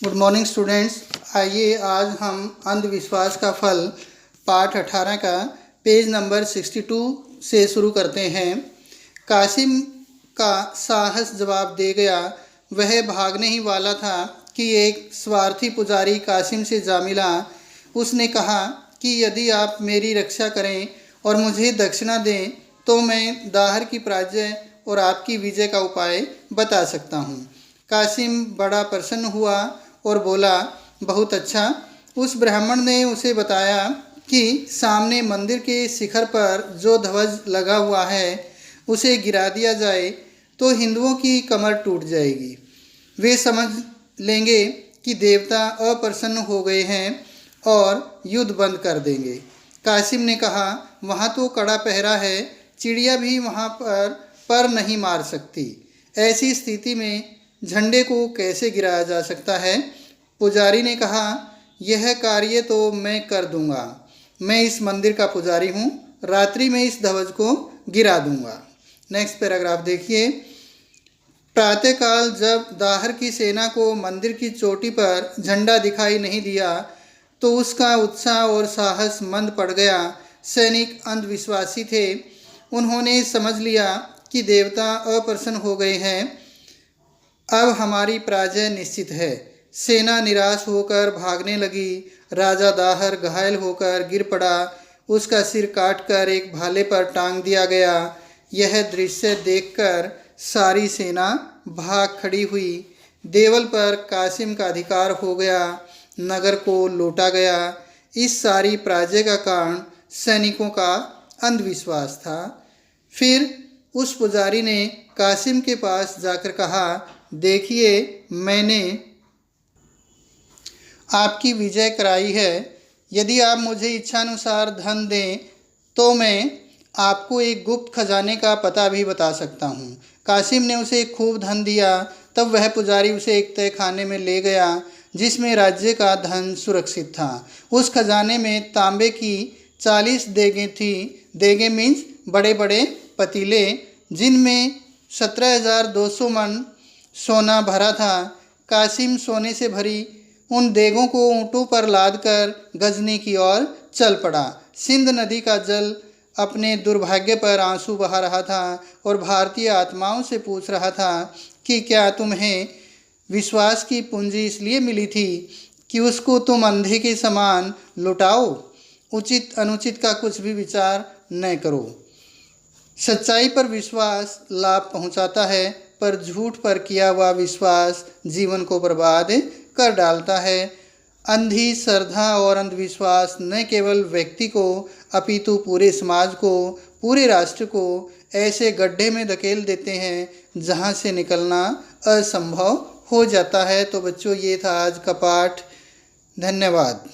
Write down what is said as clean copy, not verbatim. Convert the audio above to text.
Good morning students. आइए आज हम अंधविश्वास का फल पाठ 18 का पेज नंबर 62 से शुरू करते हैं। कासिम का साहस जवाब दे गया। वह भागने ही वाला था कि एक स्वार्थी पुजारी कासिम से जा मिला। उसने कहा कि यदि आप मेरी रक्षा करें और मुझे दक्षिणा दें तो मैं दाहर की पराजय और आपकी विजय का उपाय बता सकता हूँ। कासिम बड़ा प्रसन्न हुआ और बोला, बहुत अच्छा। उस ब्राह्मण ने उसे बताया कि सामने मंदिर के शिखर पर जो ध्वज लगा हुआ है उसे गिरा दिया जाए तो हिंदुओं की कमर टूट जाएगी। वे समझ लेंगे कि देवता अप्रसन्न हो गए हैं और युद्ध बंद कर देंगे। कासिम ने कहा, वहाँ तो कड़ा पहरा है, चिड़िया भी वहाँ पर नहीं मार सकती। ऐसी स्थिति में झंडे को कैसे गिराया जा सकता है? पुजारी ने कहा, यह कार्य तो मैं कर दूंगा। मैं इस मंदिर का पुजारी हूँ, रात्रि में इस ध्वज को गिरा दूंगा। नेक्स्ट पैराग्राफ देखिए। प्रातःकाल जब दाहर की सेना को मंदिर की चोटी पर झंडा दिखाई नहीं दिया तो उसका उत्साह और साहस मंद पड़ गया। सैनिक अंधविश्वासी थे। उन्होंने समझ लिया कि देवता अप्रसन्न हो गए हैं, अब हमारी पराजय निश्चित है। सेना निराश होकर भागने लगी। राजा दाहर घायल होकर गिर पड़ा। उसका सिर काटकर एक भाले पर टांग दिया गया। यह दृश्य देखकर सारी सेना भाग खड़ी हुई। देवल पर कासिम का अधिकार हो गया। नगर को लूटा गया। इस सारी पराजय का कारण सैनिकों का अंधविश्वास था। फिर उस पुजारी ने कासिम के पास जाकर कहा, देखिए, मैंने आपकी विजय कराई है। यदि आप मुझे इच्छानुसार धन दें तो मैं आपको एक गुप्त खजाने का पता भी बता सकता हूँ। कासिम ने उसे खूब धन दिया। तब वह पुजारी उसे एक तय खाने में ले गया जिसमें राज्य का धन सुरक्षित था। उस खजाने में तांबे की 40 देगें थी। देगें मीन्स बड़े बड़े पतीले, जिनमें 17,200 मन सोना भरा था। कासिम सोने से भरी उन देगों को ऊँटों पर लादकर गजनी की ओर चल पड़ा। सिंध नदी का जल अपने दुर्भाग्य पर आंसू बहा रहा था और भारतीय आत्माओं से पूछ रहा था कि क्या तुम्हें विश्वास की पूंजी इसलिए मिली थी कि उसको तुम अंधे के समान लुटाओ? उचित अनुचित का कुछ भी विचार न करो। सच्चाई पर विश्वास लाभ पहुंचाता है, पर झूठ पर किया हुआ विश्वास जीवन को बर्बाद कर डालता है। अंधी श्रद्धा और अंधविश्वास न केवल व्यक्ति को अपितु पूरे समाज को, पूरे राष्ट्र को ऐसे गड्ढे में धकेल देते हैं जहां से निकलना असंभव हो जाता है। तो बच्चों, ये था आज का पाठ। धन्यवाद।